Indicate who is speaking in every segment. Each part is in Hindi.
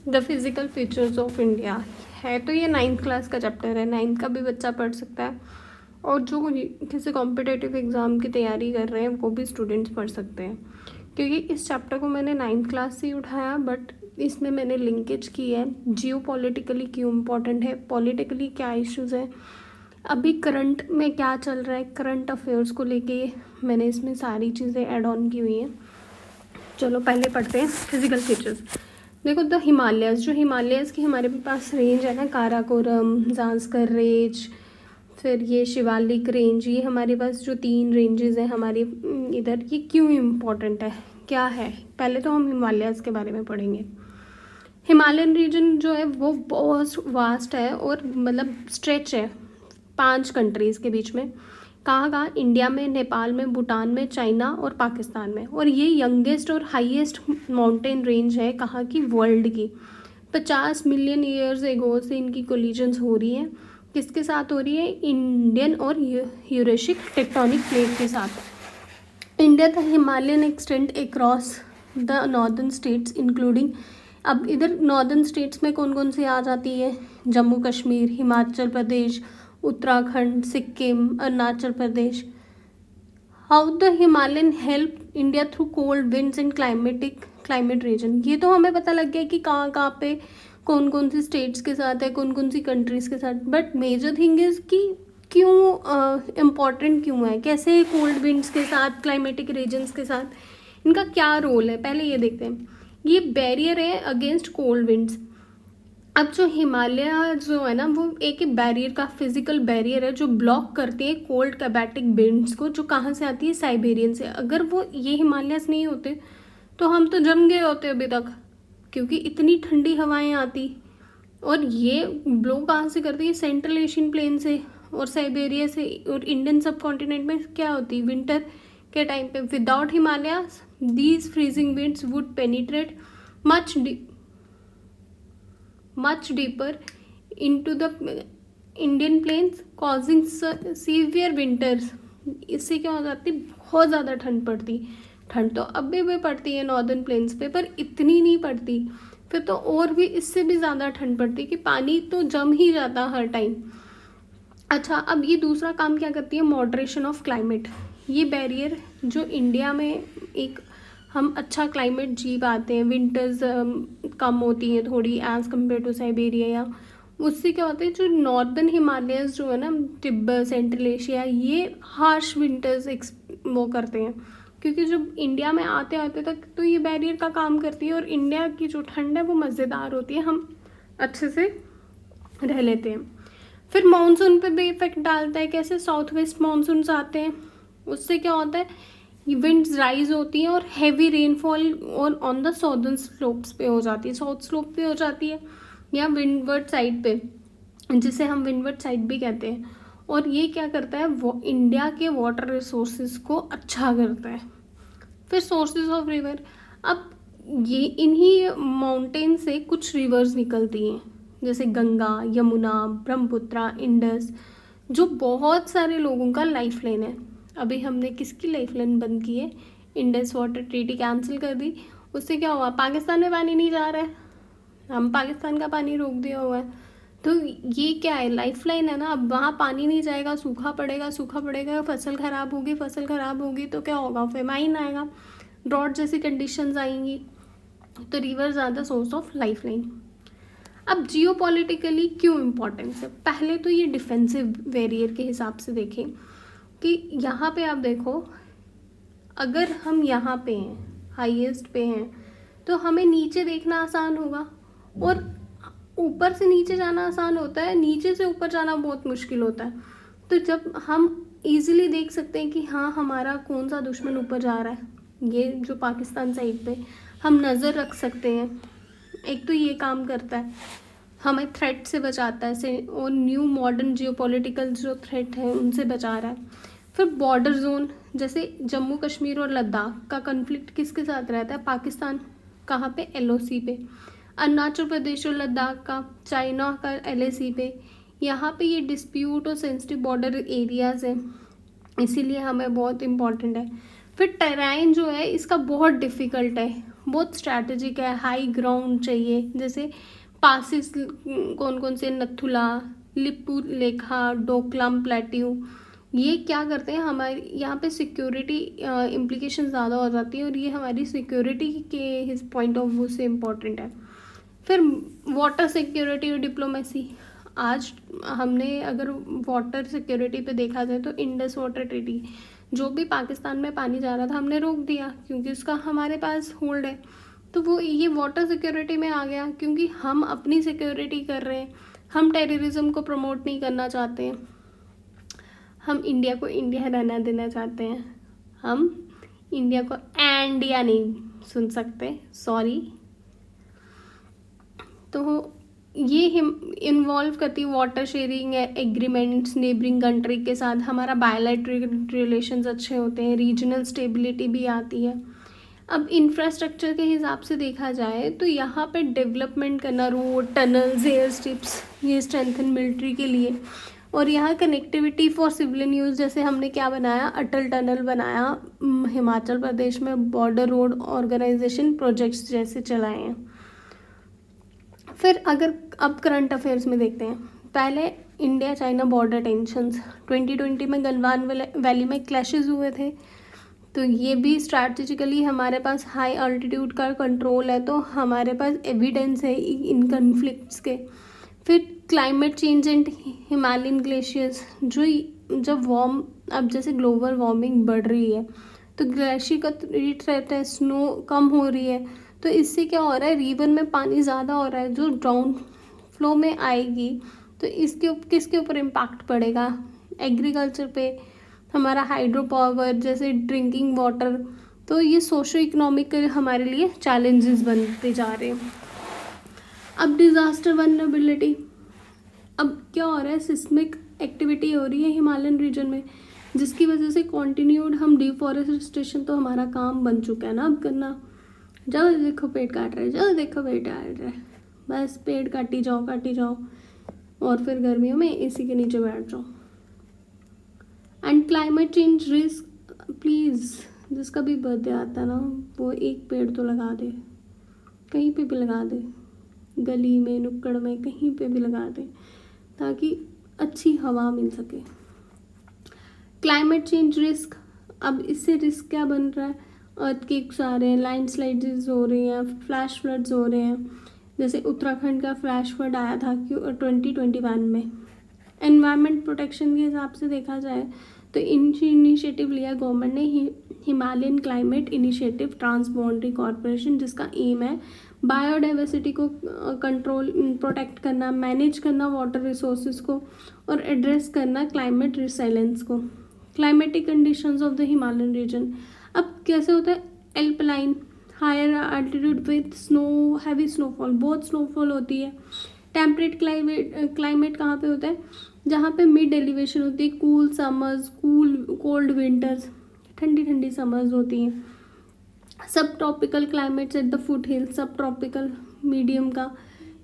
Speaker 1: The physical features of India है। तो ये 9th क्लास का चैप्टर है, 9th का भी बच्चा पढ़ सकता है और जो किसी कॉम्पिटिटिव एग्ज़ाम की तैयारी कर रहे हैं वो भी स्टूडेंट्स पढ़ सकते हैं। क्योंकि इस चैप्टर को मैंने 9th क्लास से ही उठाया, बट इसमें मैंने लिंकेज की है जियो पॉलिटिकली क्यों इम्पोर्टेंट है, पॉलिटिकली क्या इश्यूज़ हैं, अभी करंट में क्या चल रहा है, करंट अफेयर्स को लेके मैंने इसमें सारी चीज़ें ऐड ऑन की हुई हैं। चलो पहले पढ़ते हैं फिज़िकल फीचर्स। देखो द हिमालयस, जो हिमालयस की हमारे पास रेंज है ना, काराकोरम, ज़ांस्कर रेंज, फिर ये शिवालिक रेंज, ये हमारे पास जो 3 रेंजेस हैं हमारे इधर, ये क्यों इम्पोर्टेंट है, क्या है। पहले तो हम हिमालयस के बारे में पढ़ेंगे। हिमालयन रीजन जो है वो बहुत वास्ट है और मतलब स्ट्रेच है 5 कंट्रीज़ के बीच में। कहाँ कहाँ? इंडिया में, नेपाल में, भूटान में, चाइना और पाकिस्तान में। और ये यंगेस्ट और हाईएस्ट माउंटेन रेंज है कहाँ की? वर्ल्ड की। 50 मिलियन ईयर्स एगो से इनकी कोलिजन्स हो रही हैं। किसके साथ हो रही है? इंडियन और यूरेशिक टेक्टोनिक प्लेट के साथ। India the Himalayan extend across the northern states including, अब इधर नॉर्दर्न स्टेट्स में कौन कौन सी आ जाती है? Jammu Kashmir, Himachal Pradesh, Uttarakhand, Sikkim, Arunachal Pradesh. How the Himalayan help India through cold winds and climate region. ये तो हमें पता लग गया कि कहाँ कहाँ पे कौन कौन सी स्टेट्स के साथ है, कौन कौन सी कंट्रीज़ के साथ, बट मेजर थिंग इज़ कि क्यों इम्पॉर्टेंट क्यों है, कैसे कोल्ड विंड्स के साथ, क्लाइमेटिक रीजन्स के साथ इनका क्या रोल है, पहले ये देखते हैं। ये बैरियर है अगेंस्ट कोल्ड विंड्स। अब जो हिमालय जो है ना, वो एक बैरियर का, फिजिकल बैरियर है जो ब्लॉक करती है कोल्ड कैबेटिक विंड्स को, जो कहाँ से आती है? साइबेरियन से। अगर वो ये हिमालयस नहीं होते तो हम तो जम गए होते अभी तक, क्योंकि इतनी ठंडी हवाएं आती। और ये ब्लो कहाँ से करती है? सेंट्रल एशियन प्लेन से और साइबेरिया से। और इंडियन सब कॉन्टिनेंट में क्या होती? विंटर के टाइम पे without Himalayas these freezing winds would penetrate much deeper into the Indian plains causing severe winters। इससे क्या हो जाती? बहुत ज़्यादा ठंड पड़ती। ठंड तो अब भी पड़ती है नॉर्दर्न प्लेन्स पे, पर इतनी नहीं पड़ती। फिर तो और भी इससे भी ज़्यादा ठंड पड़ती कि पानी तो जम ही जाता हर टाइम। अच्छा, अब ये दूसरा काम क्या करती है? Moderation of climate. ये बैरियर जो इंडिया में एक हम अच्छा क्लाइमेट जी पाते हैं, विंटर्स कम होती हैं थोड़ी एज़ कम्पेयर टू साइबेरिया, या उससे क्या होता है जो नॉर्दर्न हिमालयस जो है ना, तिब्बत, सेंट्रल एशिया, ये हार्श विंटर्स वो करते हैं। क्योंकि जब इंडिया में आते आते तक तो ये बैरियर का काम करती है और इंडिया की जो ठंड है वो मज़ेदार होती है, हम अच्छे से रह लेते हैं। फिर मानसून पे भी इफेक्ट डालता है। कैसे? साउथ वेस्ट मानसून्स आते हैं, उससे क्या होता है? विंड्स राइज होती हैं और हैवी रेनफॉल और ऑन द साउदर्न स्लोप्स पे हो जाती है, साउथ स्लोप पे हो जाती है या विंडवर्ड साइड पे, जिसे हम विंडवर्ड साइड भी कहते हैं। और ये क्या करता है? वो इंडिया के वाटर रिसोर्सेज को अच्छा करता है। फिर सोर्सेज ऑफ रिवर, अब ये इन्हीं माउंटेन से कुछ रिवर्स निकलती हैं, जैसे गंगा, यमुना, ब्रह्मपुत्र, इंडस, जो बहुत सारे लोगों का लाइफ लाइन है। अभी हमने किसकी लाइफ लाइन बंद की है? इंडस वाटर ट्रीटी कैंसिल कर दी। उससे क्या हुआ? पाकिस्तान में पानी नहीं जा रहा है, हम पाकिस्तान का पानी रोक दिया हुआ है। तो ये क्या है? लाइफ लाइन है ना। अब वहाँ पानी नहीं जाएगा, सूखा पड़ेगा, सूखा पड़ेगा, फसल ख़राब होगी, फसल ख़राब होगी तो क्या होगा? फेमाइन आएगा, ड्रॉट जैसी कंडीशंस आएंगी। तो rivers are the source of life line. अब जियो पॉलिटिकली क्यों इम्पोर्टेंस है? पहले तो ये डिफेंसिव बैरियर के हिसाब से देखें कि यहाँ पे आप देखो, अगर हम यहाँ पे हैं, हाईएस्ट पे हैं, तो हमें नीचे देखना आसान होगा और ऊपर से नीचे जाना आसान होता है, नीचे से ऊपर जाना बहुत मुश्किल होता है। तो जब हम इजीली देख सकते हैं कि हाँ हमारा कौन सा दुश्मन ऊपर जा रहा है, ये जो पाकिस्तान साइड पे हम नज़र रख सकते हैं। एक तो ये काम करता है, हमें थ्रेट से बचाता है, और न्यू मॉडर्न जियोपॉलिटिकल जो थ्रेट है उनसे बचा रहा है। फिर बॉर्डर जोन, जैसे जम्मू कश्मीर और लद्दाख का कन्फ्लिक्ट किसके साथ रहता है? पाकिस्तान। कहाँ पे? LOC पे। अरुणाचल प्रदेश और लद्दाख का चाइना का LAC पे। यहाँ पे ये डिस्प्यूट और सेंसिटिव बॉर्डर एरियाज़ हैं, इसीलिए हमें बहुत इम्पॉर्टेंट है। फिर टेराइन जो है इसका बहुत डिफ़िकल्ट है, बहुत स्ट्रैटेजिक है, हाई ग्राउंड चाहिए। जैसे पासिस कौन कौन से, नथुला, लिपू लेखा, डोकलाम प्लेट्यू, ये क्या करते हैं, हमारे यहाँ पे सिक्योरिटी इम्प्लीकेशन ज़्यादा हो जाती है और ये हमारी सिक्योरिटी के हिज पॉइंट ऑफ व्यू से इम्पोर्टेंट है। फिर वाटर सिक्योरिटी और डिप्लोमेसी, आज हमने अगर वाटर सिक्योरिटी पे देखा जाए तो इंडस वाटर ट्रीटी, जो भी पाकिस्तान में पानी जा रहा था हमने रोक दिया क्योंकि उसका हमारे पास होल्ड है। तो वो ये वाटर सिक्योरिटी में आ गया क्योंकि हम अपनी सिक्योरिटी कर रहे हैं, हम टेररिज्म को प्रमोट नहीं करना चाहते हैं, हम इंडिया को इंडिया रहना देना चाहते हैं, हम इंडिया को इंडिया नहीं सुन सकते, सॉरी। तो ये इन्वॉल्व करती है water sharing agreements neighbouring country के साथ, हमारा बायलैटरल रिलेशंस अच्छे होते हैं, रीजनल स्टेबिलिटी भी आती है। अब इंफ्रास्ट्रक्चर के हिसाब से देखा जाए तो यहाँ पे डेवलपमेंट करना, रोड, टनल्स, एयर स्ट्रिप्स, ये स्ट्रेंथन मिलिट्री के लिए, और यहाँ कनेक्टिविटी फॉर सिविलियन यूज़, जैसे हमने क्या बनाया, अटल टनल बनाया हिमाचल प्रदेश में, बॉर्डर रोड ऑर्गेनाइजेशन प्रोजेक्ट्स जैसे चलाए हैं। फिर अगर अब करंट अफेयर्स में देखते हैं, पहले इंडिया चाइना बॉर्डर टेंशंस, 2020 में गलवान वैली में क्लैशेस हुए थे, तो ये भी स्ट्रैटेजिकली हमारे पास हाई अल्टीट्यूड का कंट्रोल है, तो हमारे पास एविडेंस है इन कन्फ्लिक्ट्स के। फिर climate change and Himalayan glaciers, जो जब अब जैसे ग्लोबल वार्मिंग बढ़ रही है तो ग्लेशियर का रेट रहता है, स्नो कम हो रही है, तो इससे क्या हो रहा है, रिवर में पानी ज़्यादा हो रहा है जो डाउन फ्लो में आएगी, तो इसके किसके ऊपर इम्पैक्ट पड़ेगा, एग्रीकल्चर पे, हमारा हाइड्रो पावर जैसे ड्रिंकिंग वाटर, तो ये सोशो इकोनॉमिक हमारे लिए चैलेंजेस बनते जा रहे हैं। अब डिज़ास्टर वल्नरेबिलिटी, अब क्या हो रहा है, सिस्मिक एक्टिविटी हो रही है हिमालयन रीजन में, जिसकी वजह से कॉन्टिन्यूड हम डिफॉरेस्टेशन, तो हमारा काम बन चुका है ना अब करना, जब देखो पेड़ काट रहे, जब देखो पेड़ काट रहे, बस पेड़ काटी जाओ और फिर गर्मियों में एसी के नीचे बैठ जाओ। And climate change risk, please जिसका भी बर्थडे आता है ना वो एक पेड़ तो लगा दे, कहीं पे भी लगा दे, गली में, नुक्कड़ में, कहीं पे भी लगा दे, ताकि अच्छी हवा मिल सके। क्लाइमेट चेंज रिस्क, अब इससे रिस्क क्या बन रहा है, अर्थक्वेक्स आ रहे हैं, लैंडस्लाइड्स हो रही हैं, फ्लैश फ्लड्स हो रहे हैं, जैसे उत्तराखंड का फ्लैश फ्लड आया था 2021 में। एनवायरनमेंट प्रोटेक्शन के हिसाब से देखा जाए तो इनिशिएटिव लिया गवर्नमेंट ने, Himalayan climate initiative transboundary corporation, जिसका एम है बायोडाइवर्सिटी को कंट्रोल प्रोटेक्ट करना, मैनेज करना वाटर रिसोर्सेज को, और एड्रेस करना क्लाइमेट रिसाइलेंस को। Climatic conditions of the Himalayan region, अब कैसे होता है, alpine higher altitude with snow, heavy snowfall, बहुत स्नोफॉल होती है। टेम्परेट क्लाइमेट कहाँ पे होता है, जहाँ पे मिड एलिवेशन होती है, कूल समर्स, कोल्ड विंटर्स, ठंडी ठंडी समर्स होती हैं। सब tropical climates at the foot हिल, सब ट्रॉपिकल मीडियम का।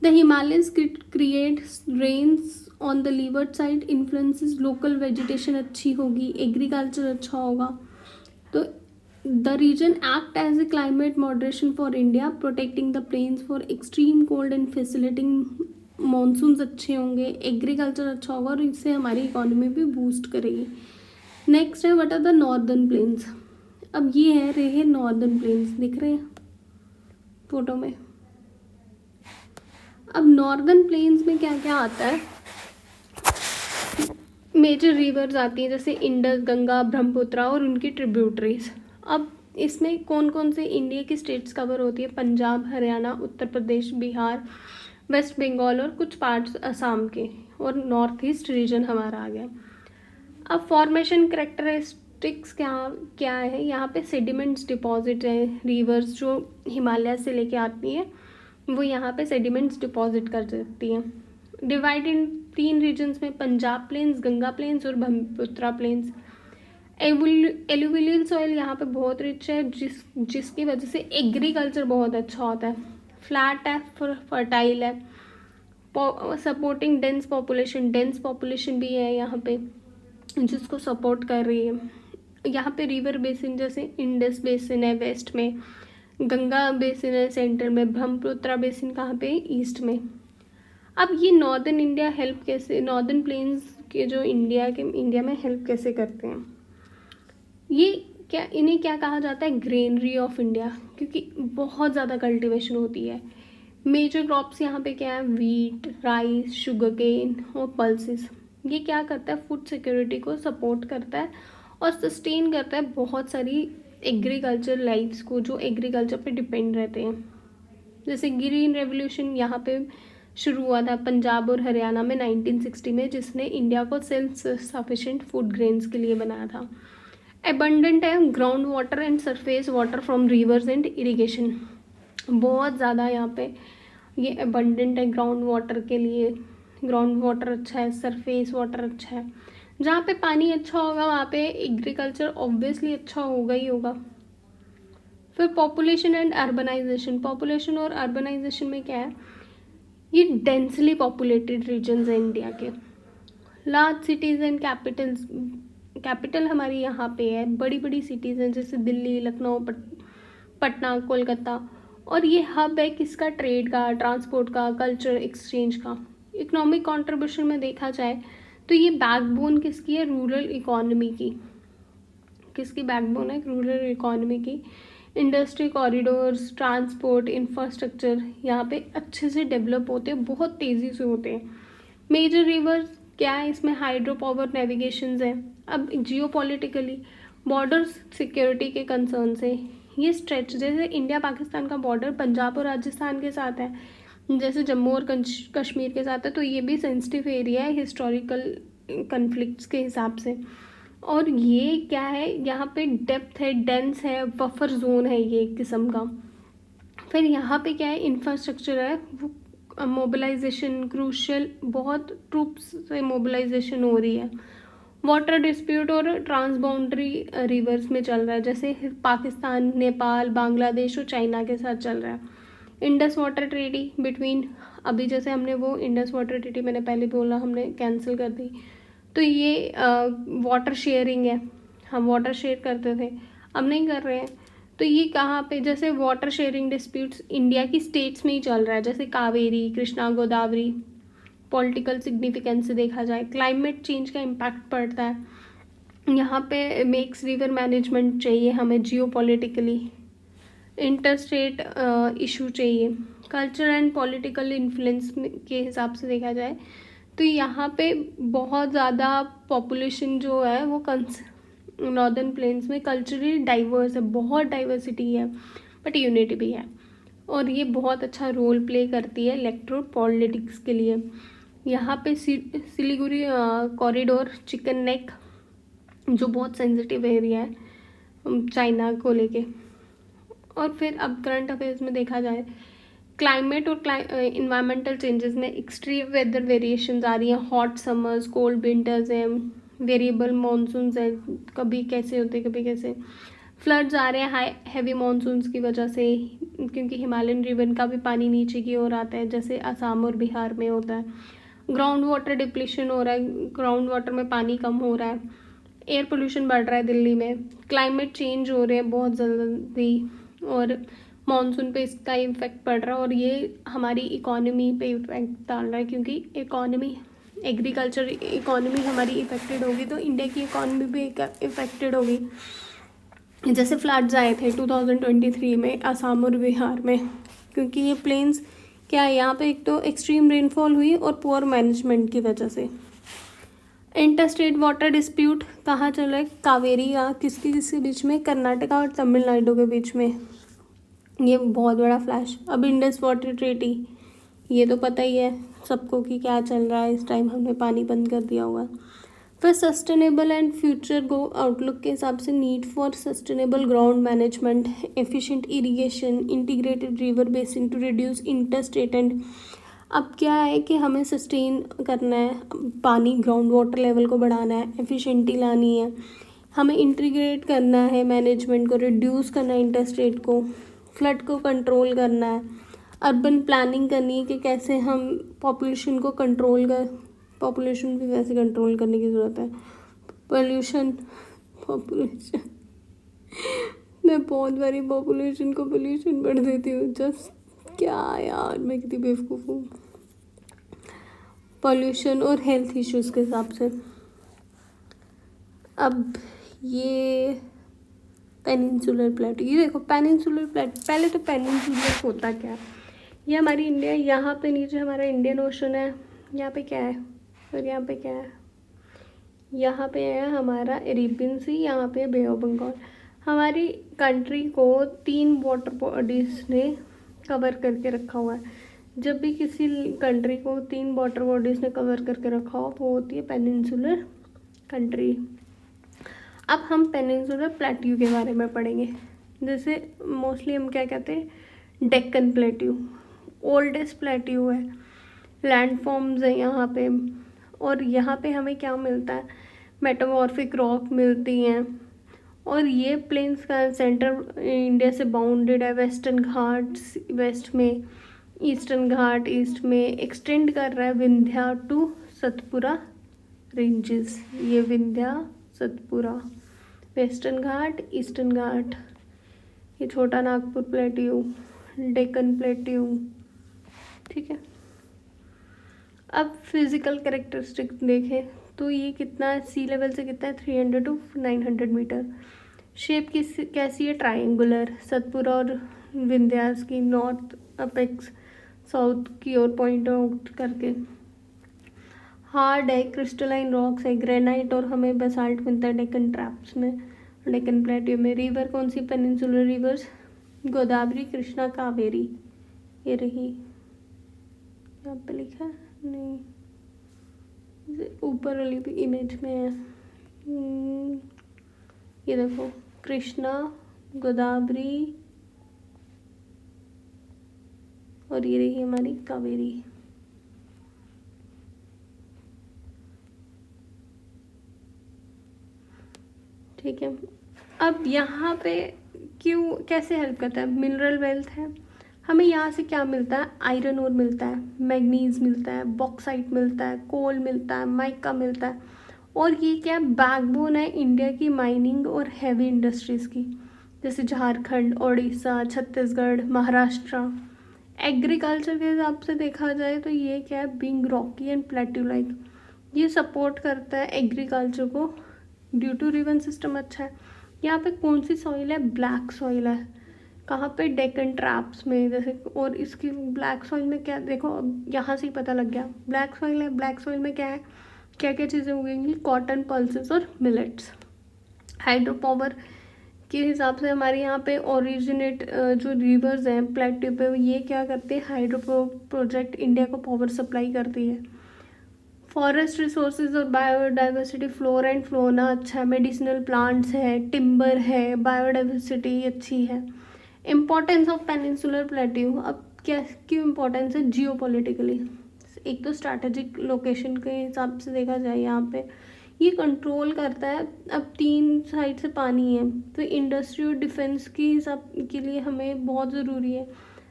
Speaker 1: The Himalayans create rains on the levered side, influences local vegetation अच्छी होगी, एग्रीकल्चर अच्छा होगा। तो the reason act as A climate moderation for India, protecting the planes for extreme cold and facilitating monsoons अच्छे होंगे, एग्रीकल्चर अच्छा होगा और इससे हमारी इकोनॉमी भी बूस्ट करेगी। नेक्स्ट है what are the northern plains, अब ये है रहे नॉर्दर्न प्लेन्स, दिख रहे हैं फोटो में। अब नॉर्दर्न प्लेन्स में क्या क्या आता है, मेजर रिवर्स आती हैं जैसे इंडस, गंगा, ब्रह्मपुत्रा और उनकी ट्रिब्यूटरीज। अब इसमें कौन कौन से इंडिया की स्टेट्स कवर होती है, पंजाब, हरियाणा, उत्तर प्रदेश, बिहार, वेस्ट बंगाल और कुछ पार्ट्स असम के, और नॉर्थ ईस्ट रीजन हमारा आ गया। अब फॉर्मेशन कैरेक्टरिस्टिक्स क्या है, यहाँ पे सेडिमेंट्स डिपॉजिट है, रिवर्स जो हिमालय से लेके आती हैं वो यहाँ पे सेडिमेंट्स डिपॉजिट कर सकती हैं। डिवाइड इन 3 रीजन्स में, पंजाब प्लेन्स, गंगा प्लेन्स और ब्रह्मपुत्रा प्लेन्स। एलुवियल सॉइल यहाँ पे बहुत रिच है, जिसकी वजह से एग्रीकल्चर बहुत अच्छा होता है। फ्लैट है, फर्टाइल है, सपोर्टिंग डेंस पॉपुलेशन भी है यहाँ पे जिसको सपोर्ट कर रही है। यहाँ पे रिवर बेसिन जैसे इंडस बेसिन है वेस्ट में, गंगा बेसिन है सेंटर में, ब्रह्मपुत्रा बेसिन कहाँ पे, ईस्ट में। अब ये नॉर्दर्न इंडिया हेल्प कैसे, नॉर्दर्न प्लेन्स के जो इंडिया में हेल्प कैसे करते हैं, ये इन्हें क्या कहा जाता है, ग्रेनरी ऑफ इंडिया, क्योंकि बहुत ज़्यादा कल्टीवेशन होती है। मेजर क्रॉप्स यहाँ पे क्या है, वीट, राइस, शुगर केन और पल्सेस। ये क्या करता है, फूड सिक्योरिटी को सपोर्ट करता है और सस्टेन करता है बहुत सारी एग्रीकल्चर लाइफ्स को जो एग्रीकल्चर पे डिपेंड रहते हैं। जैसे ग्रीन रेवोल्यूशन यहाँ पे शुरू हुआ था पंजाब और हरियाणा में 1960 में, जिसने इंडिया को सेल्फ सफिशिएंट फूड ग्रेन्स के लिए बनाया था। एबंडेंट है ground water and surface water from reverse and irrigation, बहुत ज़्यादा यहाँ पे ये एबंडेंट है ग्राउंड वाटर के लिए। ग्राउंड वाटर अच्छा है, सरफेस वाटर अच्छा है। जहाँ पे पानी अच्छा होगा वहाँ पे एग्रीकल्चर ऑब्वियसली अच्छा होगा ही होगा। फिर पॉपुलेशन एंड अर्बनाइजेशन, पॉपुलेशन और अर्बनाइजेशन में क्या है, ये डेंसली पॉपुलेटेड रीजन्स हैं इंडिया के। Large cities and Capitals, capital हमारी यहाँ पे है, बड़ी बड़ी सिटीज़ हैं जैसे दिल्ली, लखनऊ, पटना, कोलकाता। और ये हब है किसका, ट्रेड का, ट्रांसपोर्ट का, कल्चर एक्सचेंज का। इकोनॉमिक कंट्रीब्यूशन में देखा जाए तो ये बैकबोन किसकी है, रूरल इकोनॉमी की। किसकी बैकबोन है, रूरल इकोनॉमी की। इंडस्ट्री कॉरिडोर्स, ट्रांसपोर्ट, इंफ्रास्ट्रक्चर यहाँ पे अच्छे से डेवलप होते हैं, बहुत तेज़ी से होते हैं। मेजर रिवर्स क्या है, इसमें हाइड्रो पावर नेविगेशंस है। अब जियोपॉलिटिकली बॉर्डर्स सिक्योरिटी के कंसर्न से ये स्ट्रेच, जैसे इंडिया पाकिस्तान का बॉर्डर पंजाब और राजस्थान के साथ है, जैसे जम्मू और कश्मीर के साथ है, तो ये भी सेंसिटिव एरिया है हिस्टोरिकल कन्फ्लिक्ट्स के हिसाब से। और ये क्या है, यहाँ पे डेप्थ है, डेंस है, बफर जोन है ये एक किस्म का। फिर यहाँ पे क्या है, इंफ्रास्ट्रक्चर है, वो मोबिलाइजेशन क्रूशियल, बहुत ट्रूप्स से मोबिलाइजेशन हो रही है। वाटर डिस्प्यूट और ट्रांसबाउंड्री रिवर्स में चल रहा है, जैसे पाकिस्तान, नेपाल, बांग्लादेश और चाइना के साथ चल रहा है। इंडस वाटर ट्रीटी बिटवीन, अभी जैसे हमने वो इंडस वाटर ट्रीटी मैंने पहले बोला हमने कैंसिल कर दी, तो ये वाटर शेयरिंग है, हम वाटर शेयर करते थे, अब नहीं कर रहे हैं। तो ये कहाँ पे, जैसे वाटर शेयरिंग डिस्प्यूट्स इंडिया की स्टेट्स में ही चल रहा है, जैसे कावेरी, कृष्णा, गोदावरी। पॉलिटिकल सिग्निफिकेंस से देखा जाए, क्लाइमेट चेंज का इम्पैक्ट पड़ता है यहाँ पे, मेक्स रिवर मैनेजमेंट चाहिए हमें जियोपॉलिटिकली, इंटरस्टेट इशू चाहिए। कल्चर एंड पॉलिटिकल इन्फ्लुएंस के हिसाब से देखा जाए तो यहाँ पे बहुत ज़्यादा पॉपुलेशन जो है वो नॉर्दर्न प्लेन्स में कल्चरली डाइवर्स है, बहुत डाइवर्सिटी है बट यूनिटी भी है। और ये बहुत अच्छा रोल प्ले करती है इलेक्ट्रो पॉलिटिक्स के लिए। यहाँ पे सिलीगुड़ी कॉरिडोर, चिकन नेक जो बहुत सेंसिटिव एरिया है चाइना को लेके। और फिर अब करंट अफेयर्स में देखा जाए, क्लाइमेट और इन्वायरमेंटल चेंजेस में एक्सट्रीम वेदर वेरिएशंस आ रही हैं, हॉट समर्स, कोल्ड विंटर्स हैं, वेरिएबल मानसून्स हैं, कभी कैसे होते कभी कैसे। फ्लड्स आ रहे हैं हाई हैवी मानसून्स की वजह से, क्योंकि हिमालयन रिवन का भी पानी नीचे की ओर आता है, जैसे असम और बिहार में होता है। ग्राउंड वाटर डिप्लीशन हो रहा है, ग्राउंड वाटर में पानी कम हो रहा है। एयर पोल्यूशन बढ़ रहा है दिल्ली में, क्लाइमेट चेंज हो रहे हैं बहुत जल्दी, और मानसून पे इसका इम्फेक्ट पड़ रहा है, और ये हमारी इकोनॉमी पे इफेक्ट डाल रहा है, क्योंकि इकोनॉमी, एग्रीकल्चर इकोनॉमी हमारी इफेक्टेड होगी तो इंडिया की इकोनॉमी भी इफेक्टेड होगी। जैसे फ्लड्स आए थे 2023 में असम और बिहार में, क्योंकि ये प्लेन्स क्या है, यहाँ पे एक तो एक्सट्रीम रेनफॉल हुई और पुअर मैनेजमेंट की वजह से। इंटरस्टेट वाटर डिस्प्यूट कहाँ चल रहा है, कावेरी या किसके बीच में, कर्नाटका और तमिलनाडु के बीच में, ये बहुत बड़ा फ्लैश। अब इंडस वाटर ट्रीटी, ये तो पता ही है सबको कि क्या चल रहा है, इस टाइम हमने पानी बंद कर दिया हुआ। फिर sustainable and future go outlook के हिसाब से need for sustainable ground management, efficient irrigation, integrated river basin to reduce interstate and. अब क्या है कि हमें सस्टेन करना है, पानी ग्राउंड वाटर लेवल को बढ़ाना है, एफिशिएंटी लानी है, हमें इंटीग्रेट करना है मैनेजमेंट को, रिड्यूस करना है इंटरस्टेट को, फ्लड को कंट्रोल करना है, अर्बन प्लानिंग करनी है कि कैसे हम पॉपुलेशन को कंट्रोल पॉपुलेशन भी वैसे कंट्रोल करने की ज़रूरत है, पॉपुलेशन मैं बहुत बारी पॉपुलेशन को पोल्यूशन बढ़ देती हूँ। जस्ट क्या यार, मैं कितनी बेवकूफ़ हूँ। पॉल्यूशन और हेल्थ इश्यूज़ के हिसाब से अब ये पेनिनसुलर प्लेटू, ये देखो पेनिनसुलर प्लेटू। पहले तो पेनिनसुलर होता क्या है, ये हमारी इंडिया, यहाँ पे नीचे हमारा इंडियन ओशन है, यहाँ पे क्या है और यहाँ पे क्या है, यहाँ पे है हमारा अरेबियन सी, यहाँ पे बे ऑफ बंगाल। हमारी कंट्री को 3 वाटर बॉडीज ने कवर करके रखा हुआ है। जब भी किसी कंट्री को 3 वाटर बॉडीज ने कवर करके रखा हो वो होती है पेनिनसुलर कंट्री। अब हम पेनिनसुलर प्लेट्यू के बारे में पढ़ेंगे। जैसे मोस्टली हम क्या कहते हैं, डेक्कन प्लेट्यू ओल्डेस्ट प्लेट्यू है, लैंड फॉर्म्स है यहाँ पे। और यहाँ पे हमें क्या मिलता है, मेटामॉर्फिक रॉक मिलती हैं। और ये प्लेन्स का सेंटर इंडिया से बाउंडेड है, वेस्टर्न घाट्स वेस्ट में, ईस्टर्न घाट ईस्ट में एक्सटेंड कर रहा है, विंध्या टू सतपुरा रेंजेस। ये विंध्या सतपुरा, वेस्टर्न घाट ईस्टर्न घाट, ये छोटा नागपुर प्लेट्यू, डेक्कन प्लेट्यू, ठीक है। अब फिजिकल कैरेक्टरिस्टिक देखें तो ये कितना है, सी लेवल से कितना है, 300 to 900 मीटर। शेप कैसी है, ट्रायंगुलर। सतपुरा और विंध्यास की नॉर्थ अपेक्स साउथ की ओर पॉइंट आउट करके। हार्ड है, क्रिस्टलाइन रॉक्स है, ग्रेनाइट और हमें बेसाल्ट मिलता है डेक्कन ट्रैप्स में, डेक्कन प्लेट्यू में। रिवर कौन सी, पेनिनसुलर रिवर्स, गोदावरी, कृष्णा, कावेरी। ये रही, यहाँ पे लिखा है नहीं, ऊपर वाली भी इमेज में है। ये देखो, कृष्णा, गोदावरी और ये रही हमारी कावेरी। ठीक है। अब यहाँ पे क्यों, कैसे हेल्प करता है, मिनरल वेल्थ है। हमें यहाँ से क्या मिलता है, आयरन ओर मिलता है, मैग्नीज मिलता है, बॉक्साइट मिलता है, कोल मिलता है, माइका मिलता है। और ये क्या, बैकबोन है इंडिया की माइनिंग और हैवी इंडस्ट्रीज़ की, जैसे झारखंड, उड़ीसा, छत्तीसगढ़, महाराष्ट्र। एग्रीकल्चर के हिसाब से देखा जाए तो ये क्या है, being Rocky and plateau like, ये सपोर्ट करता है एग्रीकल्चर को ड्यू टू रिवन सिस्टम अच्छा है। यहाँ पे कौन सी सॉइल है, ब्लैक सॉइल है। कहाँ पे, डेक्कन ट्रैप्स में जैसे। और इसकी ब्लैक सॉइल में क्या, देखो अब यहाँ से ही पता लग गया, ब्लैक सॉइल है। ब्लैक सॉइल में क्या है, क्या क्या चीज़ें उगेंगी, कॉटन, पल्सेस और मिलेट्स। हाइड्रो पावर के हिसाब से हमारे यहाँ पे ओरिजिनेट जो रिवर्स हैं प्लेट्यू पे, ये क्या करते हैं, हाइड्रो प्रोजेक्ट इंडिया को पावर सप्लाई करती है। फॉरेस्ट रिसोर्सेज और बायोडाइवर्सिटी, फ्लोरा एंड फ्लोना अच्छा है, मेडिसिनल प्लांट्स है, टिम्बर है, बायोडाइवर्सिटी अच्छी है। इम्पोर्टेंस ऑफ पेनिनसुलर प्लेट्यू, अब क्या क्यों इम्पोर्टेंस है, जियो पॉलिटिकली। एक तो स्ट्रैटेजिक लोकेशन के हिसाब से देखा जाए, यहाँ पे ये कंट्रोल करता है। अब 3 साइड से पानी है तो इंडस्ट्री और डिफेंस के हिसाब के लिए हमें बहुत ज़रूरी है।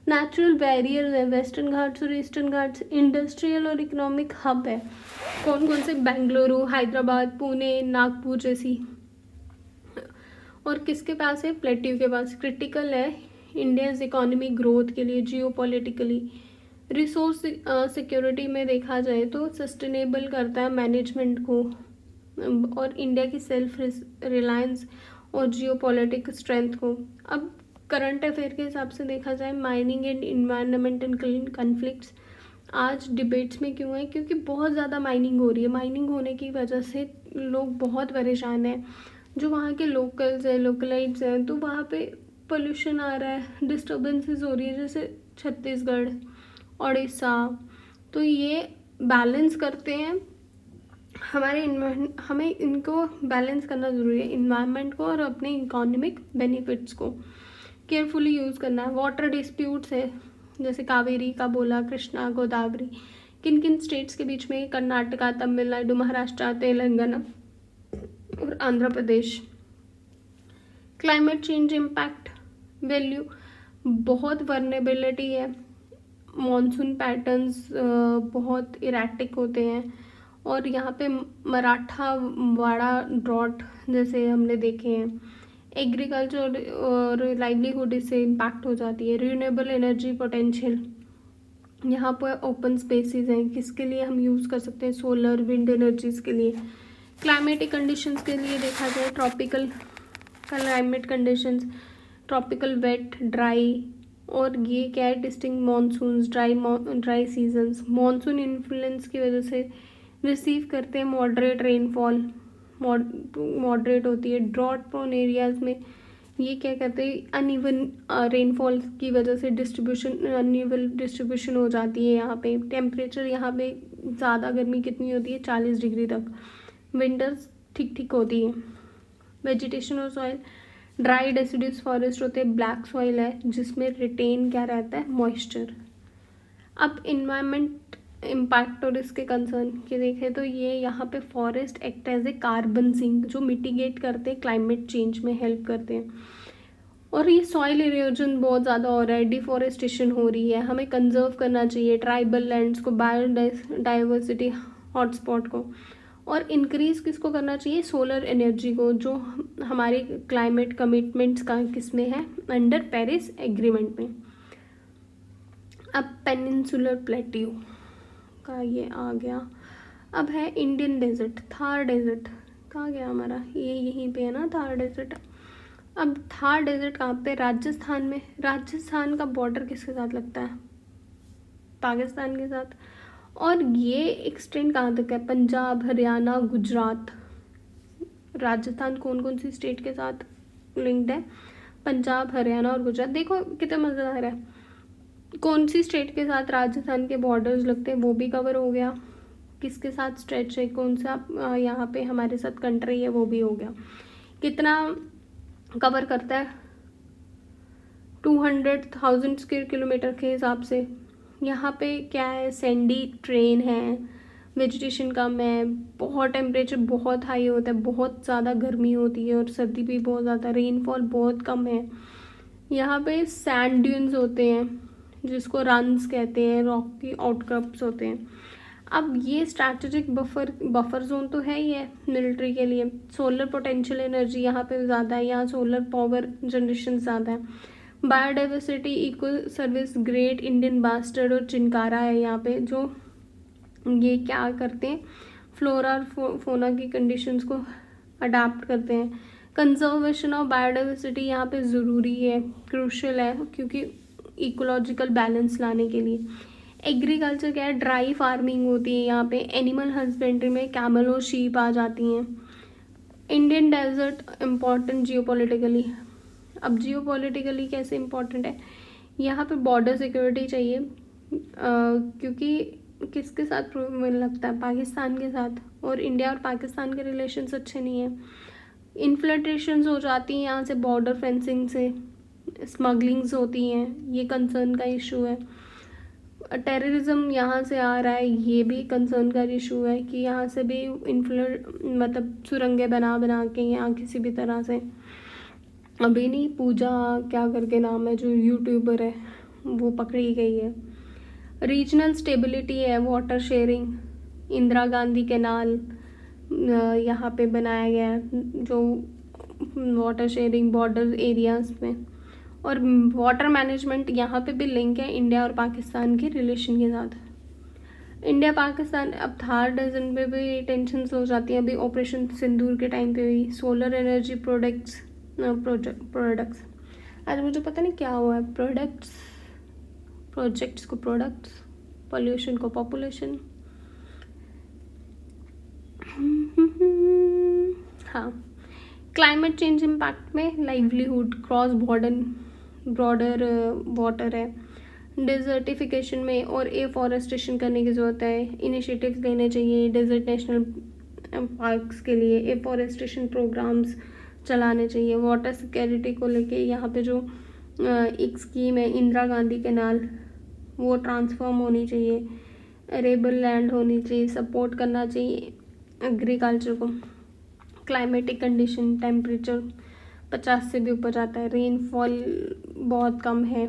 Speaker 1: नेचुरल बैरियर्स है, वेस्टर्न घाट्स और ईस्टर्न घाट्स इंडस्ट्रियल और इकोनॉमिक हब है। कौन कौन से, बेंगलुरु, हैदराबाद, पुणे, नागपुर जैसी। और किसके पास है, प्लेट्यू के पास। क्रिटिकल है इंडियंस इकोनॉमी ग्रोथ के लिए, जियो पॉलिटिकली। रिसोर्स सिक्योरिटी में देखा जाए तो सस्टेनेबल करता है मैनेजमेंट को और इंडिया की सेल्फ रिलायंस और जियो पॉलिटिक स्ट्रेंथ को। अब करंट अफेयर के हिसाब से देखा जाए, माइनिंग एंड इन्वायरमेंटल कन्फ्लिक्ट्स आज डिबेट्स में क्यों है, क्योंकि बहुत ज़्यादा माइनिंग हो रही है। माइनिंग होने की वजह से लोग बहुत परेशान हैं। जो वहाँ के लोकल्स हैं, लोकलाइट्स हैं, तो वहाँ पे पोल्यूशन आ रहा है, डिस्टर्बेंसेस हो रही है, जैसे छत्तीसगढ़, उड़ीसा। तो ये बैलेंस करते हैं हमें इनको बैलेंस करना ज़रूरी है, इन्वायरमेंट को और अपने इकोनॉमिक बेनिफिट्स को केयरफुली यूज़ करना है। वाटर डिस्प्यूट्स है, जैसे कावेरी का बोला, कृष्णा, गोदावरी, किन किन स्टेट्स के बीच में, कर्नाटका, तमिलनाडु, महाराष्ट्र, तेलंगाना और Andhra Pradesh. Climate change impact value, बहुत वर्नेबिलिटी है, मॉनसून पैटर्न्स बहुत इरेटिक होते हैं। और यहाँ पे मराठा वाड़ा ड्रॉट जैसे हमने देखे हैं। एग्रीकल्चर और लाइवलीहुड इससे इम्पैक्ट हो जाती है। रिन्यूएबल एनर्जी पोटेंशियल, यहाँ पर ओपन स्पेसिस हैं, किसके लिए हम यूज़ कर सकते हैं, सोलर विंड एनर्जीज के लिए। क्लाइमेटिक कंडीशंस के लिए देखा जाए, tropical climate conditions, tropical wet dry, और ये क्या है, distinct monsoons, dry seasons, monsoon influence की वजह से रिसीव करते हैं मॉडरेट रेनफॉल, मॉडरेट होती है। ड्रॉट प्रोन एरियाज में ये क्या करते हैं, अनइवन रेनफॉल की वजह से अनइवन डिस्ट्रीब्यूशन हो जाती है। यहाँ पे टेम्परेचर, यहाँ पे ज़्यादा गर्मी कितनी होती है, 40 डिग्री तक। विंटर्स ठीक ठीक होती है। वेजिटेशन और सॉइल, ड्राई डेसिडुअस फॉरेस्ट होते हैं, ब्लैक सॉइल है जिसमें रिटेन क्या रहता है, मॉइस्चर। अब इन्वायरमेंट इम्पैक्ट और इसके कंसर्न की देखें तो ये यहाँ पे forest act as a carbon sink, जो मिटिगेट करते हैं, क्लाइमेट चेंज में हेल्प करते हैं। और ये सॉइल इरोजन बहुत ज़्यादा हो रहा है, डिफॉरेस्टेशन हो रही है, हमें कंजर्व करना चाहिए ट्राइबल लैंड्स को, बायोडाइवर्सिटी हॉटस्पॉट को। और इंक्रीज किसको करना चाहिए, सोलर एनर्जी को, जो हमारे क्लाइमेट कमिटमेंट्स का किस में है, अंडर पेरिस एग्रीमेंट में। अब पेनिनसुलर प्लेट्यू का ये आ गया। अब है इंडियन डेजर्ट, थार डेजर्ट कहाँ गया हमारा, ये यहीं पे है ना, थार डेजर्ट। अब थार डेजर्ट कहाँ पे, राजस्थान में। राजस्थान का बॉर्डर किसके साथ लगता है, पाकिस्तान के साथ। और ये एक्सटेंड कहाँ तक है, पंजाब, हरियाणा, गुजरात। राजस्थान कौन कौन सी स्टेट के साथ लिंक्ड है, पंजाब, हरियाणा और गुजरात। देखो कितना मज़ा आ रहा है, कौन सी स्टेट के साथ राजस्थान के बॉर्डर्स लगते हैं वो भी कवर हो गया, किसके साथ स्ट्रेच है, कौन सा यहाँ पे हमारे साथ कंट्री है वो भी हो गया। कितना कवर करता है, 200,000 स्क्वायर किलोमीटर के हिसाब से। यहाँ पे क्या है, सैंडी ट्रेन है, वेजिटेशन कम है, बहुत टेम्परेचर बहुत हाई होता है, बहुत ज़्यादा गर्मी होती है और सर्दी भी बहुत ज़्यादा, रेनफॉल बहुत कम है। यहाँ पे सैंड ड्यून्स होते हैं जिसको रन्स कहते हैं, रॉकी आउटक्रॉप्स होते हैं। अब ये स्ट्रैटेजिक बफर जोन तो है ही है मिलिट्री के लिए। सोलर पोटेंशियल एनर्जी यहाँ पे ज़्यादा है, यहाँ सोलर पावर जनरेशन ज़्यादा है। Biodiversity, eco service, great Indian bustard और चिनकारा है यहाँ पे, जो ये क्या करते हैं, फ्लोरा और फोना की कंडीशंस को अडाप्ट करते हैं। कंजर्वेशन ऑफ बायोडाइवर्सिटी यहाँ पे ज़रूरी है, क्रूशल है, क्योंकि इकोलॉजिकल बैलेंस लाने के लिए। एग्रीकल्चर क्या है, ड्राई फार्मिंग होती है यहाँ पे। एनिमल हस्बेंड्री में कैमल और शीप आ जाती हैं। Indian desert important geopolitically. अब जियोपॉलिटिकली कैसे इम्पॉर्टेंट है, यहाँ पे बॉर्डर सिक्योरिटी चाहिए, क्योंकि किसके साथ मुझे लगता है, पाकिस्तान के साथ, और इंडिया और पाकिस्तान के रिलेशंस अच्छे नहीं हैं। इन्फ्लिट्रेशंस हो जाती हैं यहाँ से, बॉर्डर फेंसिंग से स्मगलिंग्स होती हैं, ये कंसर्न का इशू है। टेररिज्म यहाँ से आ रहा है, ये भी कंसर्न का इशू है कि यहाँ से भी मतलब सुरंगें बना के यहाँ किसी भी तरह से। अभी नहीं, पूजा क्या करके नाम है जो यूट्यूबर है, वो पकड़ी गई है। रीजनल स्टेबिलिटी है, water sharing, Indira Gandhi canal यहाँ पे बनाया गया है, जो वाटर शेयरिंग बॉर्डर एरियाज में। और वाटर मैनेजमेंट यहाँ पे भी लिंक है इंडिया और पाकिस्तान के रिलेशन के साथ। इंडिया पाकिस्तान, अब थार डेजर्ट में भी टेंशन हो जाती है, अभी ऑपरेशन सिंदूर के टाइम पे हुई। सोलर एनर्जी प्रोडक्ट्स, आज मुझे पता नहीं क्या हुआ है, प्रोजेक्ट्स को प्रोडक्ट्स, पॉल्यूशन को पॉपुलेशन। हाँ, क्लाइमेट चेंज इम्पैक्ट में लाइवलीहुड, क्रॉस ब्रॉडर वाटर है, डिजर्टिफिकेशन में और एफॉरेस्टेशन करने की ज़रूरत है। इनिशिएटिव्स लेने चाहिए डेजर्ट नेशनल पार्क्स के लिए, एफॉरेस्टेशन प्रोग्राम्स चलाने चाहिए। वाटर सिक्योरिटी को लेके यहाँ पे जो एक स्कीम है इंदिरा गांधी कैनाल, वो ट्रांसफॉर्म होनी चाहिए, अरेबल लैंड होनी चाहिए, सपोर्ट करना चाहिए एग्रीकल्चर को। क्लाइमेटिक कंडीशन, टेम्परेचर 50 से भी ऊपर जाता है, रेनफॉल बहुत कम है,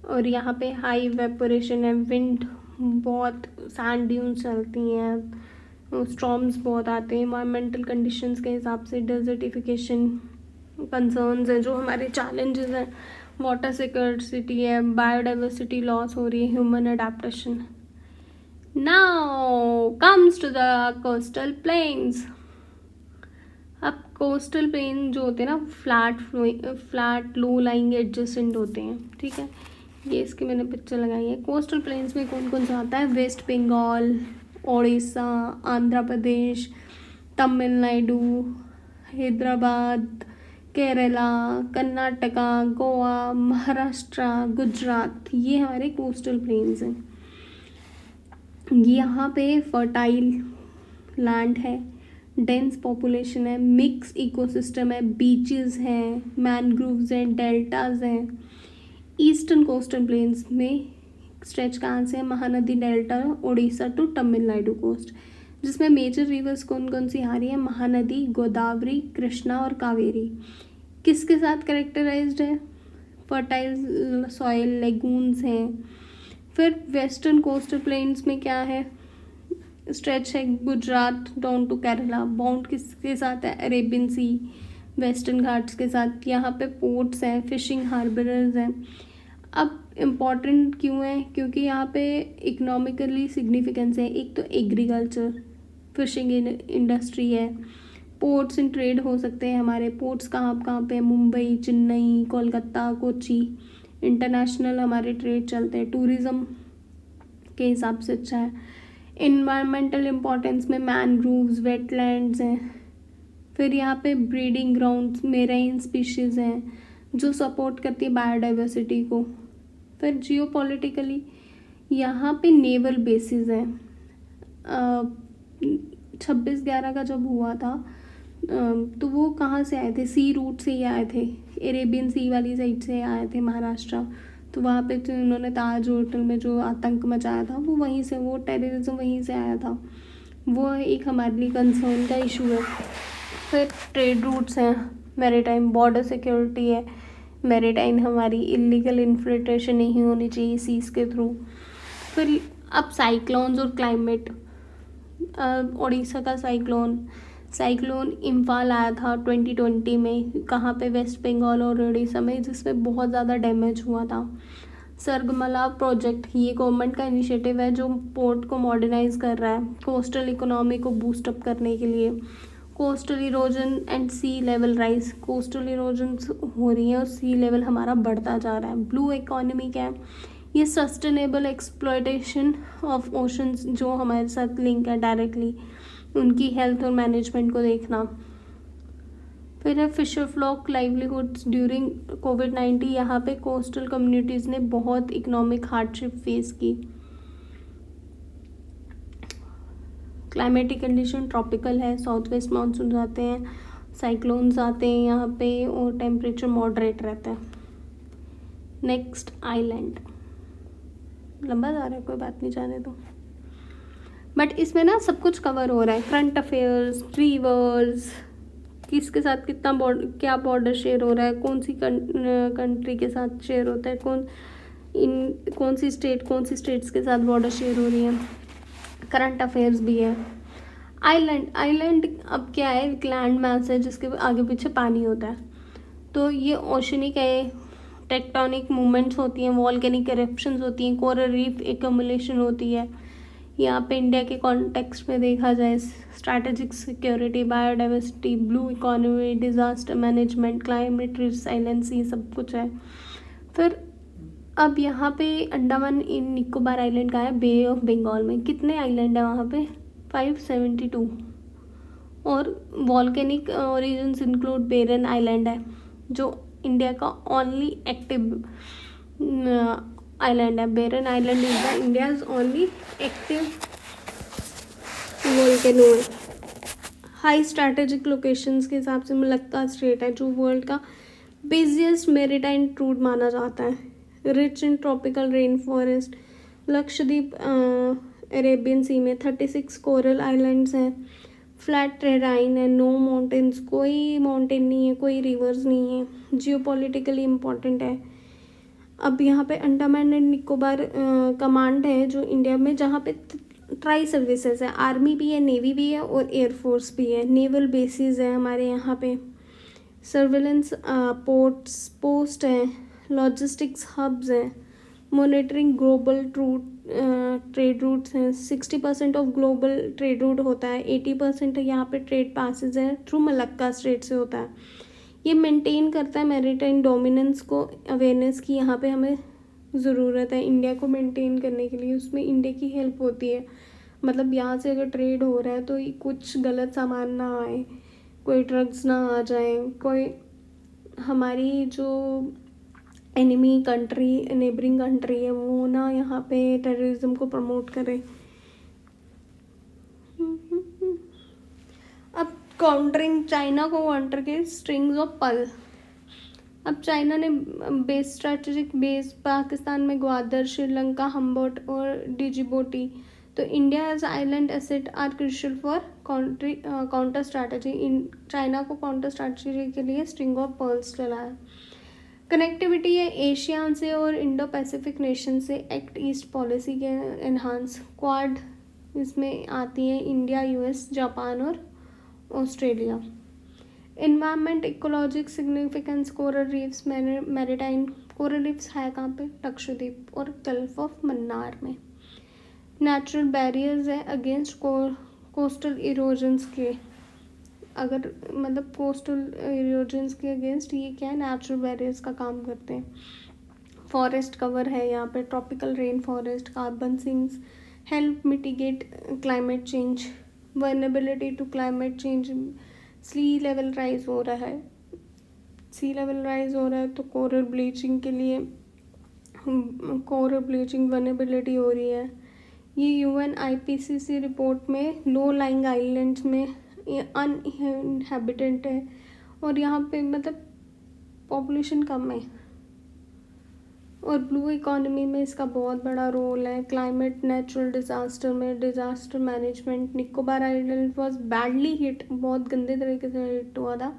Speaker 1: और यहाँ पे हाई वेपोरेशन है, विंड बहुत, सैंड ड्यून्स चलती हैं, स्टॉर्म्स बहुत आते हैं। इन्वायरमेंटल कंडीशंस के हिसाब से डेजर्टिफिकेशन कंसर्न्स हैं, जो हमारे चैलेंजेस हैं, वाटर सिक्योरिटी है, बायोडाइवर्सिटी लॉस हो रही है, human adaptation. Now comes to the coastal plains. अब कोस्टल प्लेन जो होते हैं ना, फ्लैट लो लाइंग एडजेसेंट होते हैं, ठीक है। ये इसकी मैंने पिक्चर लगाई है। कोस्टल प्लेन्स में कौन कौन सा आता है? वेस्ट बंगाल, उड़ीसा, आंध्र प्रदेश, तमिलनाडु, हैदराबाद, केरला, कर्नाटका, गोवा, महाराष्ट्र, गुजरात, ये हमारे कोस्टल प्लेन्स हैं। यहाँ पे फर्टाइल लैंड है, डेंस पॉपुलेशन है, मिक्स इकोसिस्टम है, बीचेस हैं, मैनग्रोव्स हैं, डेल्टाज हैं। ईस्टर्न कोस्टल प्लेन्स में स्ट्रेच कहाँ से है? Mahanadi delta, Orissa to Tamil Nadu coast, जिसमें मेजर रिवर्स कौन कौन सी आ रही है? महानदी, गोदावरी, कृष्णा और कावेरी। किसके साथ करेक्टराइज्ड है? फर्टाइल सॉइल, लेगून्स हैं। फिर वेस्टर्न कोस्टल प्लेन्स में क्या है? स्ट्रेच है Gujarat down to Kerala. Bound किसके साथ है? अरेबियन सी, वेस्टर्न घाट्स के साथ। यहाँ पे पोर्ट्स हैं, फिशिंग हार्बर्स हैं। अब इम्पॉर्टेंट क्यों है? क्योंकि यहाँ पे इकोनॉमिकली सिग्निफिकेंस है। एक तो एग्रीकल्चर, फिशिंग इंडस्ट्री है, पोर्ट्स एंड ट्रेड हो सकते हैं हमारे। पोर्ट्स कहाँ कहाँ पे? मुंबई, चेन्नई, कोलकाता, कोची। इंटरनेशनल हमारे ट्रेड चलते हैं, टूरिज़्म के हिसाब से अच्छा है। इन्वायरमेंटल इम्पोर्टेंस में मैनग्रोव्स, वेटलैंड्स हैं। फिर यहाँ पे ब्रीडिंग ग्राउंड्स, मेराइन स्पीशीज़ हैं जो सपोर्ट करती है बायोडाइवर्सिटी को। फिर जियोपॉलिटिकली यहाँ पे नेवल बेसिस हैं। 26/11 का जब हुआ था तो वो कहाँ से आए थे? सी रूट से ही आए थे, अरेबियन सी वाली साइड से आए थे, महाराष्ट्र। तो वहाँ पे जो उन्होंने ताज होटल में जो आतंक मचाया था वो वहीं से, वो टेररिज्म वहीं से आया था। वो एक हमारे लिए कंसर्न का इशू है। फिर ट्रेड रूट्स हैं, मैरीटाइम, बॉर्डर सिक्योरिटी है, मैरीटाइम हमारी इलीगल इन्फिल्ट्रेशन नहीं होनी चाहिए सीज के थ्रू। फिर अब साइक्लोन्स और क्लाइमेट, उड़ीसा का साइक्लोन इम्फाल आया था 2020 में, कहाँ पे? वेस्ट बंगाल और उड़ीसा में, जिसमें बहुत ज़्यादा डैमेज हुआ था। सर्गमला प्रोजेक्ट, ये गवर्नमेंट का इनिशिएटिव है जो पोर्ट को मॉडर्नाइज कर रहा है कोस्टल इकोनॉमी को बूस्टअप करने के लिए। Coastal erosion and sea level rise, coastal erosion हो रही है और सी लेवल हमारा बढ़ता जा रहा है। ब्लू इकोनॉमी क्या है? ये सस्टेनेबल एक्सप्लॉयटेशन ऑफ ओशंस, जो हमारे साथ लिंक है डायरेक्टली, उनकी हेल्थ और मैनेजमेंट को देखना। फिर है फिशर फ्लॉक लाइवलीहुड्स ड्यूरिंग कोविड-19। यहाँ पे कोस्टल कम्युनिटीज़ ने बहुत इकोनॉमिक हार्डशिप फेस की। क्लाइमेटिक कंडीशन ट्रॉपिकल है, साउथ वेस्ट मानसून आते हैं, साइक्लोन्स आते हैं यहाँ पे, और टेम्परेचर मॉडरेट रहता है। नेक्स्ट आइलैंड, लंबा जा रहा है, कोई बात नहीं, जाने दो। बट इसमें ना सब कुछ कवर हो रहा है, करंट अफेयर्स, रिवर्स, किसके साथ कितना क्या बॉर्डर शेयर हो रहा है, कौन सी कंट्री के साथ शेयर होता है, कौन सी स्टेट्स के साथ बॉर्डर शेयर हो रही है, करंट अफेयर्स भी है। आइलैंड अब क्या है? एक लैंड मैस है जिसके आगे पीछे पानी होता है। तो ये ओशनिक है, टेक्टोनिक मूवमेंट्स होती हैं, वॉल्केनिक इरप्शंस होती हैं, कोरल रीफ एक्यूमुलेशन होती है। यहाँ पे इंडिया के कॉन्टेक्स्ट में देखा जाए, strategic security, biodiversity, blue economy, disaster management, climate resilience, ये सब कुछ है। फिर अब यहाँ पे अंडमान इन निकोबार आइलैंड का है, बे ऑफ बंगाल में। कितने आइलैंड है वहाँ पे? 572। और volcanic origins include Barren Island है, जो इंडिया का ओनली एक्टिव आइलैंड है। Barren Island is the India's only active volcano है। हाई स्ट्रैटेजिक लोकेशंस के हिसाब से मलक्का स्ट्रेट है, जो वर्ल्ड का बिजिएस्ट मेरीटाइम रूट माना जाता है। Rich in tropical rain forest, Lakshadweep Arabian sea में 36 कोरल आइलैंड्स हैं। फ्लैट टेराइन है, नो माउंटेन्स, कोई माउंटेन नहीं है, कोई रिवर्स नहीं है। जियोपॉलिटिकली इम्पॉर्टेंट है। अब यहाँ पे अंडमान एंड निकोबार कमांड है जो इंडिया में, जहाँ पे ट्राई सर्विसेज है, आर्मी भी है, नेवी भी है और एयरफोर्स भी है। नेवल बेसिस है हमारे यहाँ पे। सर्विलेंस पोर्ट्स पोस्ट हैं, लॉजिस्टिक्स हब्स हैं, मॉनिटरिंग ग्लोबल ट्रेड रूट्स हैं। 60% ऑफ ग्लोबल ट्रेड रूट होता है, 80% यहाँ पे ट्रेड पासिस है थ्रू मलक्का स्ट्रेट से होता है। ये मेंटेन करता है मैरीटाइम डोमिनेंस को, अवेयरनेस की यहाँ पे हमें ज़रूरत है इंडिया को मेंटेन करने के लिए, उसमें इंडिया की हेल्प होती है। मतलब यहाँ से अगर ट्रेड हो रहा है तो कुछ गलत सामान ना आए, कोई ड्रग्स ना आ जाए, कोई हमारी जो एनिमी कंट्री नेबरिंग कंट्री है वो ना यहाँ पे टेररिज्म को प्रमोट करे। अब काउंटरिंग चाइना को काउंटर के स्ट्रिंग्स ऑफ पल। अब चाइना ने बेस स्ट्रेटेजिक बेस पाकिस्तान में ग्वादर, श्रीलंका, हम्बोट और डिजिबोटी। तो India as island asset are crucial for counter strategy. In China को काउंटर स्ट्रैटेजी के लिए स्ट्रिंग ऑफ पर्ल्स चलाया। कनेक्टिविटी है एशियान से और इंडो पैसिफिक नेशन से, एक्ट ईस्ट पॉलिसी के एनहांस। क्वाड इसमें आती हैं इंडिया, यूएस, जापान और Australia. Environment, ecologic significance, coral reefs, maritime. Coral reefs है कहाँ पे? लक्षद्वीप और गल्फ ऑफ मन्नार में। नेचुरल बैरियर्स है अगेंस्ट कोस्टल इरोजन्स के, अगर मतलब कोस्टल इरोजन्स के अगेंस्ट ये क्या है, नेचुरल बैरियर्स का काम करते हैं। फॉरेस्ट कवर है यहाँ पे, tropical rain forest, carbon sinks, help mitigate climate change, vulnerability to climate change. Sea level rise हो रहा है, सी लेवल राइज हो रहा है तो कोरल ब्लीचिंग के लिए, कोरल ब्लीचिंग वल्नरेबिलिटी हो रही है। ये यूएन आईपीसीसी रिपोर्ट में लो लाइंग आइलैंड्स में अनइनहैबिटेंट है और यहाँ पे मतलब पॉपुलेशन कम है। और ब्लू इकोनॉमी में इसका बहुत बड़ा रोल है। क्लाइमेट, नेचुरल डिज़ास्टर में disaster management. Nicobar island was badly hit, बहुत गंदे तरीके से हिट हुआ था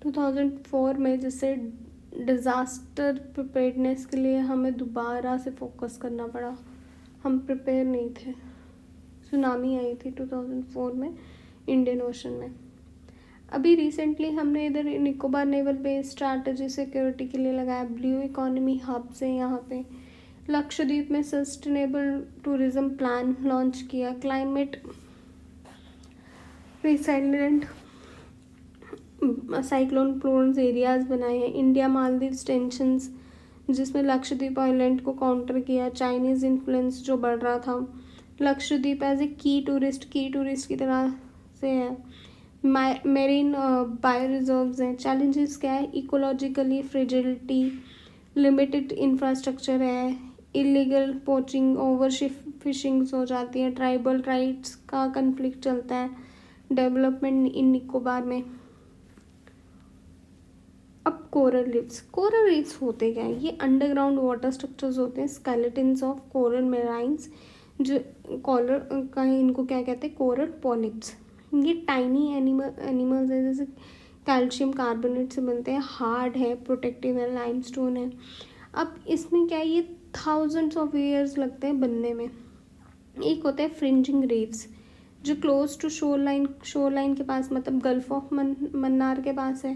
Speaker 1: 2004 में, जिससे डिज़ास्टर प्रिपेयर्डनेस के लिए हमें दोबारा से फोकस करना पड़ा। हम प्रिपेयर नहीं थे। सुनामी आई थी 2004 में इंडियन ओशन में। अभी रिसेंटली हमने इधर Nicobar naval base strategy security के लिए लगाया। ब्लू इकोनॉमी हब से यहाँ पे लक्षद्वीप में सस्टेनेबल टूरिज्म प्लान लॉन्च किया। Climate resilient cyclone prone areas बनाए हैं। इंडिया मालदीव टेंशंस, जिसमें लक्षद्वीप आइलैंड को काउंटर किया। चाइनीज़ इन्फ्लुएंस जो बढ़ रहा था, लक्षद्वीप एज ए की टूरिस्ट की तरह से है। मेरीन बायो रिजर्व्स हैं। चैलेंजेस क्या है? इकोलॉजिकली फ्रेजिलिटी, लिमिटेड इंफ्रास्ट्रक्चर है, इलीगल पोचिंग, ओवर फिशिंग्स हो जाती है, ट्राइबल राइट्स का कन्फ्लिक्ट चलता है, डेवलपमेंट इन निकोबार में। अब कोरल रीफ्स होते क्या हैं? ये अंडरग्राउंड वाटर स्ट्रक्चर्स होते हैं, स्केलेटन्स ऑफ कोरल मेराइन्स, जो कॉलर का इनको क्या कहते हैं? Coral polyps. ये टाइनी एनिमल्स है, जैसे कैल्शियम कार्बोनेट से बनते हैं, हार्ड है, प्रोटेक्टिव है, लाइमस्टोन है। अब इसमें क्या है, ये थाउजेंड्स ऑफ ईयर्स लगते हैं बनने में। एक होता है फ्रिंजिंग रीफ्स, जो क्लोज टू शोर लाइन के पास, मतलब गल्फ ऑफ मन्नार के पास है।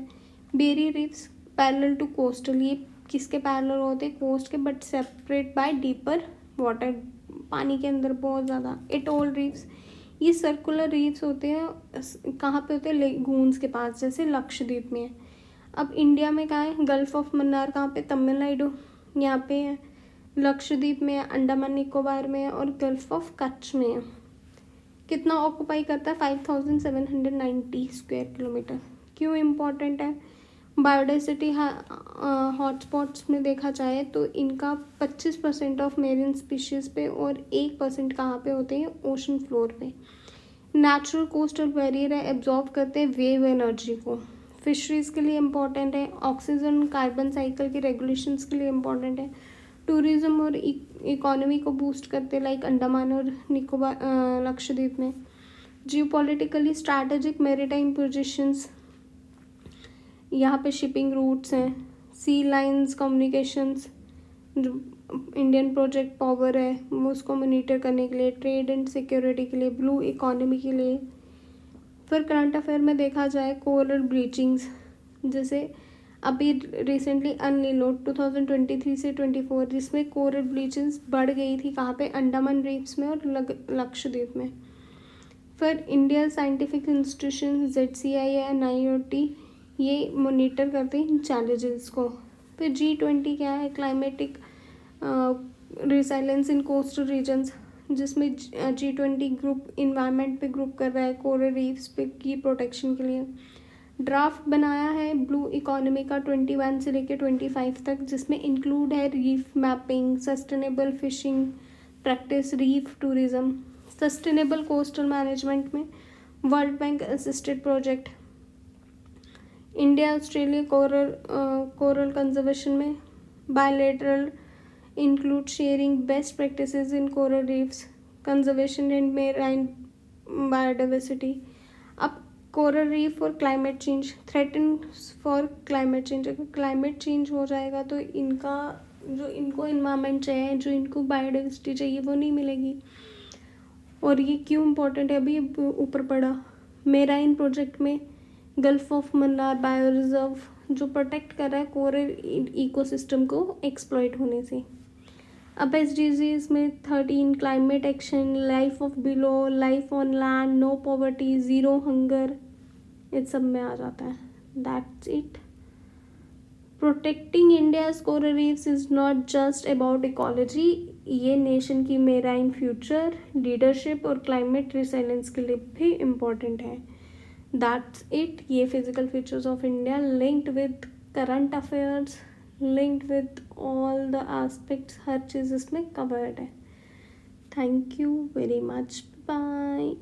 Speaker 1: Barrier reefs parallel to coastal, ये किसके पैरेलल होते हैं? कोस्ट के, but separate by deeper water, पानी के अंदर बहुत ज़्यादा। एटोल रीफ्स, ये सर्कुलर रीफ्स होते हैं, कहाँ पे होते हैं? लेगून्स के पास, जैसे लक्षद्वीप में है। अब इंडिया में कहाँ है? गल्फ ऑफ मन्नार कहाँ पे? तमिलनाडु यहाँ पे है। लक्षद्वीप में है, अंडमान निकोबार में है और गल्फ ऑफ कच्छ में है। कितना ऑक्यूपाई करता है? 5790 स्क्वायर किलोमीटर। क्यों इम्पोर्टेंट है? बायोडाइवर्सिटी हॉटस्पॉट्स में देखा जाए तो इनका 25% ऑफ मेरीन स्पीशीज़ पे और 1% कहाँ पे होते हैं? ओशन फ्लोर पे। नेचुरल कोस्टल बैरियर है, एब्जॉर्ब करते हैं वेव एनर्जी को। फिशरीज़ के लिए इम्पॉर्टेंट है। ऑक्सीजन कार्बन साइकिल की रेगुलेशंस के लिए इम्पॉर्टेंट है। टूरिज्म और इकोनॉमी को बूस्ट करते, लाइक अंडमान और निकोबार लक्षद्वीप में। जियोपॉलिटिकली स्ट्रैटेजिक मैरीटाइम पोजीशंस, यहाँ पे शिपिंग रूट्स हैं, सी लाइंस कम्युनिकेशंस, जो इंडियन प्रोजेक्ट पावर है वो उसको मॉनिटर करने के लिए, ट्रेड एंड सिक्योरिटी के लिए, ब्लू इकोनॉमी के लिए। फिर करंट अफेयर में देखा जाए कोरल ब्लीचिंग्स, जैसे अभी रिसेंटली अननीलो 2023 से 24 जिसमें कोरल ब्लीचेस बढ़ गई थी, कहाँ पे, अंडमान द्वीप्स में और लक्षद्वीप में। फिर India scientific institution ZCI and IOT ये मॉनिटर करते हैं इन चैलेंजेस को। फिर G20 क्या है, climatic resilience in coastal regions, जिसमें G20 ग्रुप इन्वायरमेंट पे ग्रुप कर रहा है कोरल रीफ्स पे की प्रोटेक्शन के लिए। ड्राफ्ट बनाया है ब्लू इकोनॉमी का 21 से लेकर 25 तक, जिसमें इंक्लूड है reef mapping, sustainable fishing practice, reef tourism, sustainable coastal management में World Bank assisted project, India Australia coral conservation में bilateral include sharing best practices in coral reefs conservation and marine biodiversity. अब कोरल रीफ और climate change, threaten for climate change, अगर क्लाइमेट चेंज हो जाएगा तो इनका जो इनको इन्वायरमेंट चाहिए, जो इनको बायोडाइवर्सिटी चाहिए वो नहीं मिलेगी। और ये क्यों इम्पोर्टेंट है, अभी ऊपर पढ़ा, मेराइन प्रोजेक्ट में gulf of Mannar bio reserve जो प्रोटेक्ट कर रहा है कोरल इकोसिस्टम को एक्सप्लॉइट होने से। अब SDGs में 13 climate action, life of below, life on land, no poverty, zero hunger, इस सब में आ जाता है। That's it. Protecting India's coral reefs is not just about ecology, ये नेशन की मेराइन फ्यूचर, लीडरशिप और क्लाइमेट रिसाइलेंस के लिए भी इम्पोर्टेंट है। That's it. ये physical features of India linked with current affairs, linked with all the aspects, हर चीज़ इसमें कवर्ड है। Thank you very much, bye.